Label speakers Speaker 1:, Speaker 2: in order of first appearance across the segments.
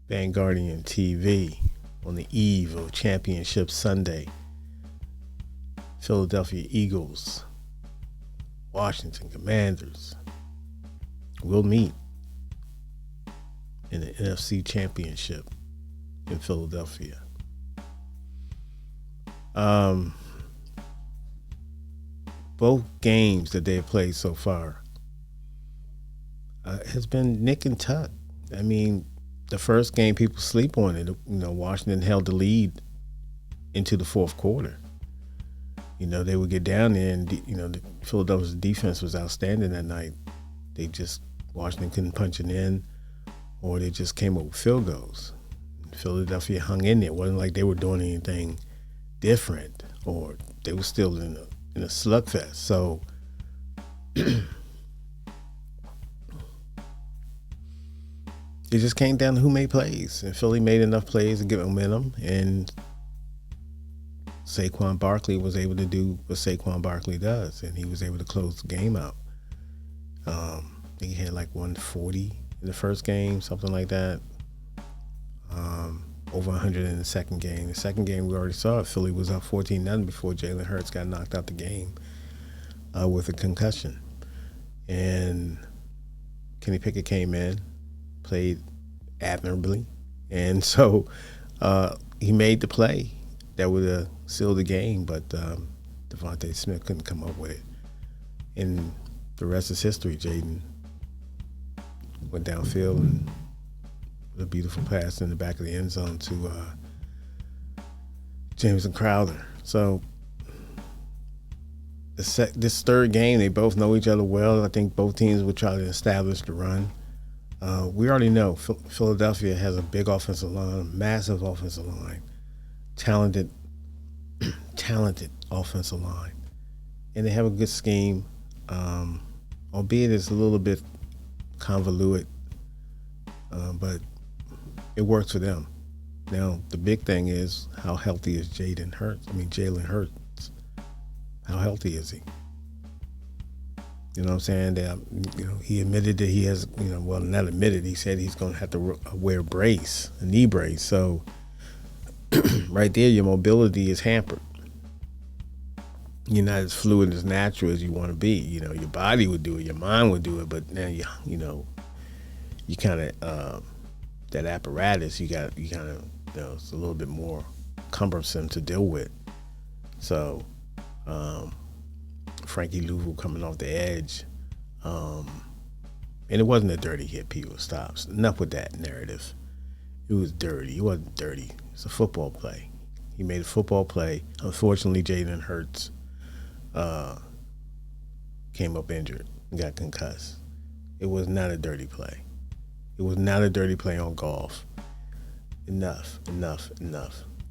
Speaker 1: Vanguardian TV on the eve of Championship Sunday. Philadelphia Eagles, Washington Commanders will meet in the Nfc Championship in Philadelphia. Both games that they have played so far has been nick and tuck. I mean, the first game people sleep on it. Washington held the lead into the fourth quarter. They would get down there, and the Philadelphia's defense was outstanding that night. Washington couldn't punch it in, or they just came up with field goals. Philadelphia hung in there. It wasn't like they were doing anything different, or they were still in a slugfest. So it just came down to who made plays, and Philly made enough plays to get momentum, and Saquon Barkley was able to do what Saquon Barkley does, and he was able to close the game out. He had like 140 in the first game, something like that. Over 100 in the second game. The second game, we already saw it. Philly was up 14-0 before Jalen Hurts got knocked out the game with a concussion. And Kenny Pickett came in, played admirably, and so he made the play that would have sealed the game, but Devontae Smith couldn't come up with it. And the rest is history. Jaden went downfield and with a beautiful pass in the back of the end zone to Jameson Crowder. So this third game, they both know each other well. I think both teams will try to establish the run. We already know Philadelphia has a big offensive line, a massive offensive line, talented offensive line, and they have a good scheme, albeit it's a little bit convoluted, but it works for them. Now the big thing is, how healthy is Jalen Hurts? How healthy is he? You know what I'm saying? That, he admitted that he has, well, not admitted, he said he's going to have to wear a knee brace. So right there, your mobility is hampered. You're not as fluid, as natural as you want to be. Your body would do it, your mind would do it, but now you kind of that apparatus, you kind of it's a little bit more cumbersome to deal with. So Frankie Louvu coming off the edge, and it wasn't a dirty hit. People stops. Enough with that narrative. It was dirty. It wasn't dirty. It's a football play. He made a football play. Unfortunately, Jalen Hurts came up injured and got concussed. It was not a dirty play. It was not a dirty play on Goff. Enough.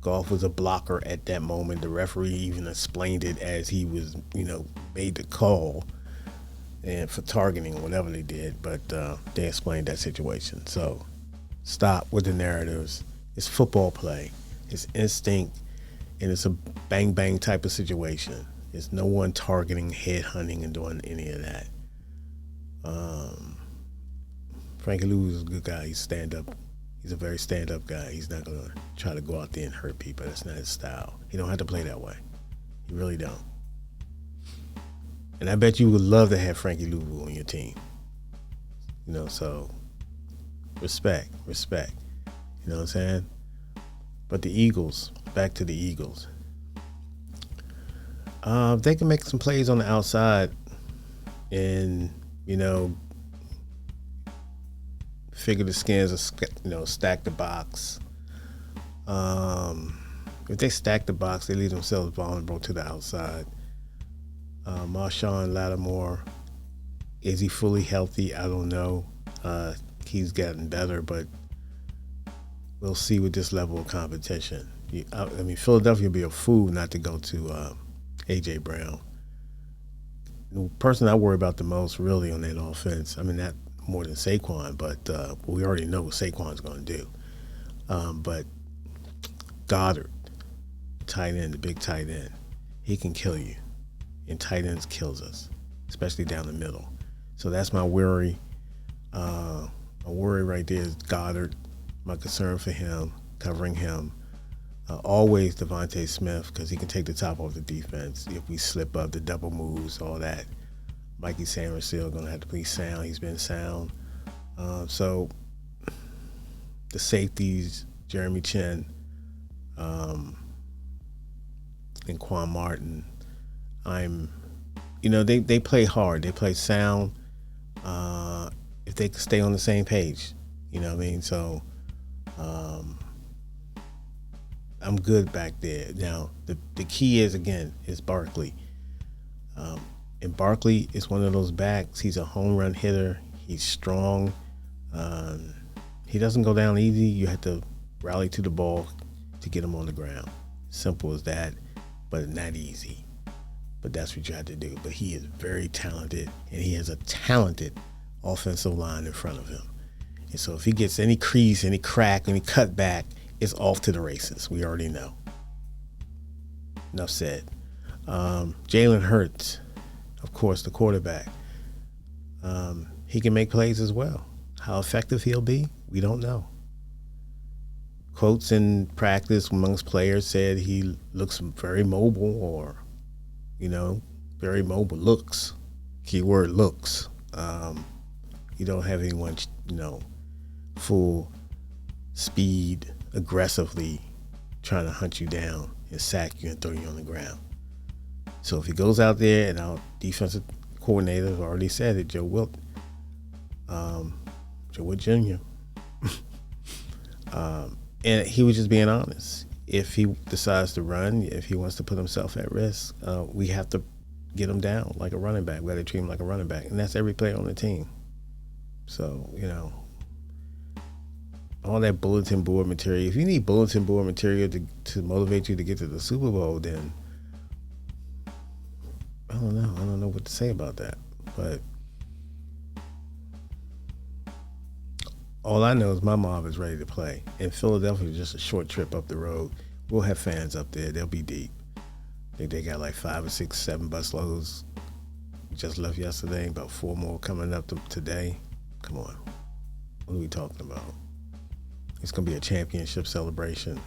Speaker 1: Goff was a blocker at that moment. The referee even explained it as he was, made the call and for targeting or whatever they did, but they explained that situation. So stop with the narratives. It's football play. It's instinct, and it's a bang-bang type of situation. It's no one targeting, head hunting, and doing any of that. Frankie Lou is a good guy. He's stand-up. He's a very stand-up guy. He's not going to try to go out there and hurt people. That's not his style. He don't have to play that way. He really don't. And I bet you would love to have Frankie Louvu on your team. So respect. You know what I'm saying? But the Eagles, back to the Eagles. They can make some plays on the outside and, figure the skins, stack the box. If they stack the box, they leave themselves vulnerable to the outside. Marshawn Lattimore, is he fully healthy? I don't know. He's gotten better, but we'll see with this level of competition. Philadelphia would be a fool not to go to A.J. Brown. The person I worry about the most really on that offense, not more than Saquon, but we already know what Saquon's going to do. But Goddard, tight end, the big tight end, he can kill you. And tight ends kills us, especially down the middle. So that's my worry. My worry right there is Goddard, my concern for him, covering him. Always Devontae Smith, because he can take the top off the defense. If we slip up, the double moves, all that. Mikey Sanders still going to have to be sound. He's been sound. So the safeties, Jeremy Chin and Quan Martin, they play hard. They play sound. If they could stay on the same page, you know what I mean? So I'm good back there. Now, the key is Barkley. And Barkley is one of those backs. He's a home run hitter. He's strong. He doesn't go down easy. You have to rally to the ball to get him on the ground. Simple as that, but not easy. But that's what you have to do. But he is very talented, and he has a talented offensive line in front of him. And so if he gets any crease, any crack, any cutback, it's off to the races. We already know. Enough said. Jalen Hurts, of course, the quarterback. He can make plays as well. How effective he'll be, we don't know. Quotes in practice amongst players said he looks very mobile, or, very mobile looks. Keyword looks. You don't have anyone, full speed, aggressively trying to hunt you down and sack you and throw you on the ground. So if he goes out there, and our defensive coordinator has already said it, Joe Wilt Jr. And he was just being honest. If he decides to run, if he wants to put himself at risk, we have to get him down like a running back. We got to treat him like a running back, and that's every player on the team. So, all that bulletin board material. If you need bulletin board material to motivate you to get to the Super Bowl, then I don't know. I don't know what to say about that. But all I know is my mob is ready to play. And Philadelphia is just a short trip up the road. We'll have fans up there. They'll be deep. I think they got like 5 or 6, 7 busloads. Just left yesterday. About 4 more coming up today. Come on. What are we talking about? It's going to be a championship celebration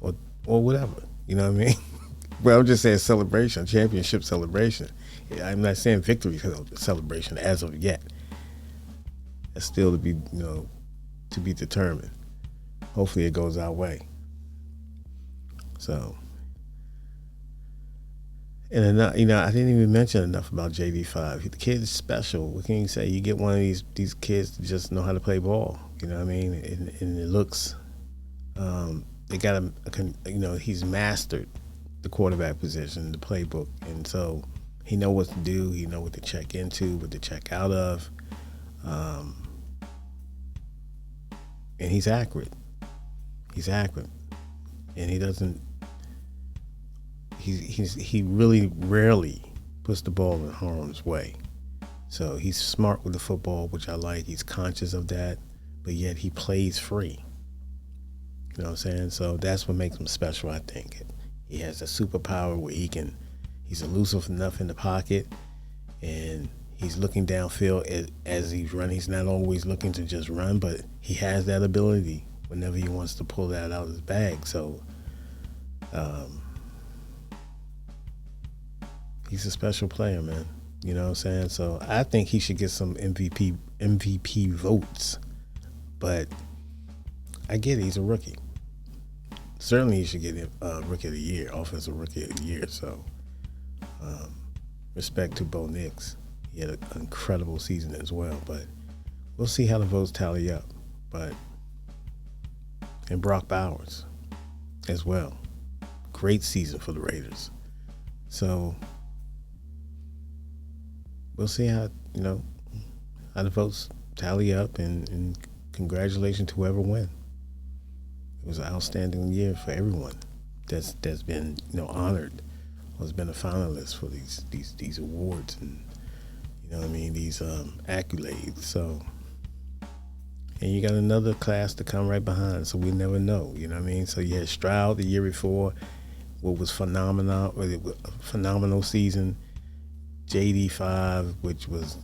Speaker 1: or whatever. You know what I mean? Well, I'm just saying celebration, championship celebration. I'm not saying victory celebration as of yet. That's still to be determined. Hopefully it goes our way. So, and I didn't even mention enough about JD5. The kid is special. What can you say? You get one of these kids to just know how to play ball. You know what I mean? And it looks, they got he's mastered the quarterback position, the playbook, and so he know what to do. He know what to check into, what to check out of, and he's accurate. He's accurate, and he doesn't. He really rarely puts the ball in harm's way. So he's smart with the football, which I like. He's conscious of that, but yet he plays free. You know what I'm saying? So that's what makes him special, I think. He has a superpower where he's elusive enough in the pocket, and he's looking downfield as he's running. He's not always looking to just run, but he has that ability whenever he wants to pull that out of his bag. So he's a special player, man. You know what I'm saying? So I think he should get some MVP votes. But I get it, he's a rookie. Certainly he should get Rookie of the Year, Offensive Rookie of the Year. So respect to Bo Nix. He had an incredible season as well. But we'll see how the votes tally up. And Brock Bowers as well. Great season for the Raiders. So we'll see how the votes tally up, and congratulations to whoever won. It was an outstanding year for everyone that's been honored or has been a finalist for these awards and these accolades. So, and you got another class to come right behind, so we never know. You know what I mean? So you had Stroud the year before, what was phenomenal season. JD5, which was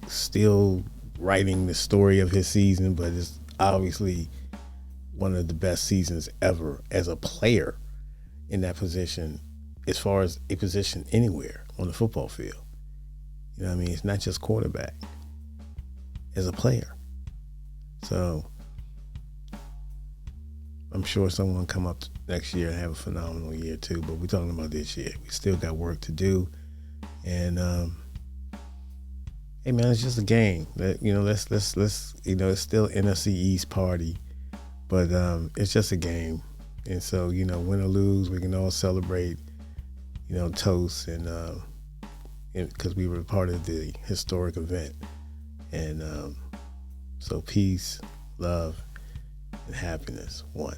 Speaker 1: still writing the story of his season, but it's obviously one of the best seasons ever as a player in that position, as far as a position anywhere on the football field. You know what I mean? It's not just quarterback, as a player. So I'm sure someone come up next year and have a phenomenal year too. But we're talking about this year. We still got work to do. And hey man, it's just a game. Let's it's still NFC East party, but it's just a game. And so win or lose, we can all celebrate. Toast and because we were part of the historic event. And so peace, love, and happiness. One.